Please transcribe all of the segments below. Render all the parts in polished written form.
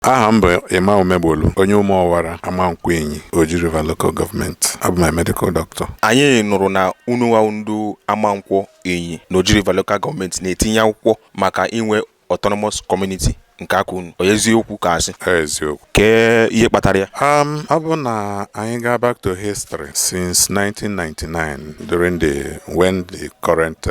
Aha m bụ Emma Omegbolu, onye Umuowara, Amankwo Inyi, Oji River Local Government. I'm my medical doctor. Anyị nụrụ na unu Amankwo Inyi na Oji River Local Government na-etinye akwụkwọ maka inwe autonomous community nke aka unu. Eziokwu ka asị? Eziokwu. Ke ihe kpatara ya? Ọ bụ na anyị ga back to history since 1999 when the current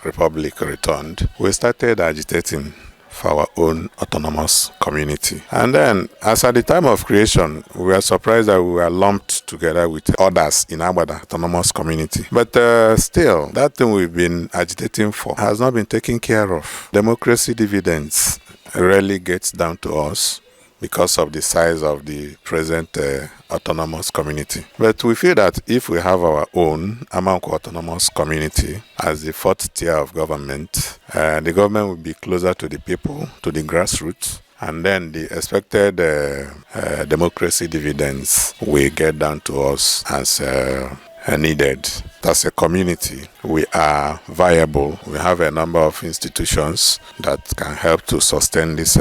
republic returned, we started agitating for our own autonomous community. And then, as at the time of creation, we were surprised that we were lumped together with others in Agbada autonomous community. But still, that thing we've been agitating for has not been taken care of. Democracy dividends rarely gets down to us because of the size of the present autonomous community. But we feel that if we have our own Amankwo autonomous community as the fourth tier of government, the government will be closer to the people, to the grassroots, and then the expected democracy dividends will get down to us as needed. As a community, we are viable. We have a number of institutions that can help to sustain this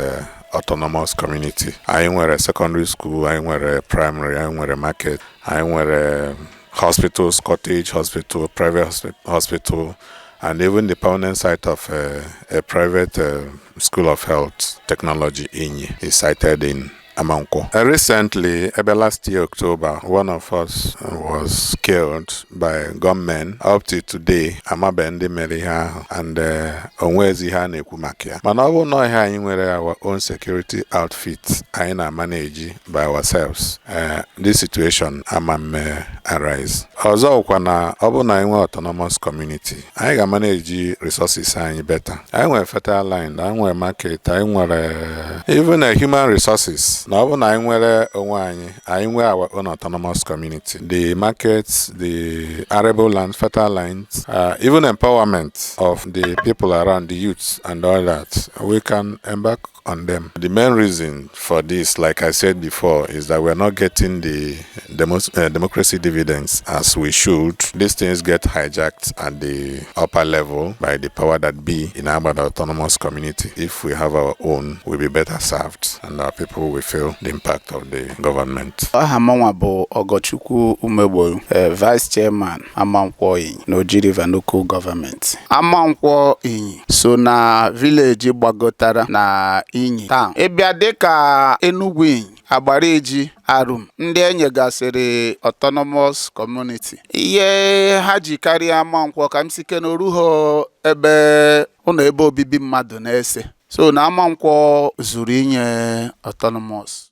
autonomous community. I nwere secondary school, I nwere primary, I nwere market, I nwere hospitals, cottage hospital, private hospital, and even the permanent site of a private school of health technology, Inyi, is sited in Amankwo. Recently, last year, October, one of us was killed by gunmen. Up to today, Amabendi Meriha and Onweziha Nekumakia. Manobo no here in our own security outfit, I manage by ourselves. This situation arise. Although kwana obu na inwe autonomous community, I can manage resources better. I want fertile land, I want market, I want even human resources. Now, when I nwere our own autonomous community. The markets, the arable lands, fertile lands, even empowerment of the people around, the youths and all that, we can embark on them. The main reason for this, like I said before, is that we're not getting the democracy dividends as we should. These things get hijacked at the upper level by the power that be in our autonomous community. If we have our own, we'll be better served and our people will feel the impact of the government. Ahamanwa bụ Ogochukwu Umegbolu, Vice Chairman Amankwo Inyi na Oji River Local Government. Amankwo Inyi so na village gbagotara na Inyi town. Ịbịa dịka Enugu Inyi, Agbareji, Arum, ndị enyegasịrị autonomous community. Ihe ha ji karịa Amankwo ka m sike n'oruho ebe obibi mmadụ na-ese. So na Amankwo zuru inye autonomous.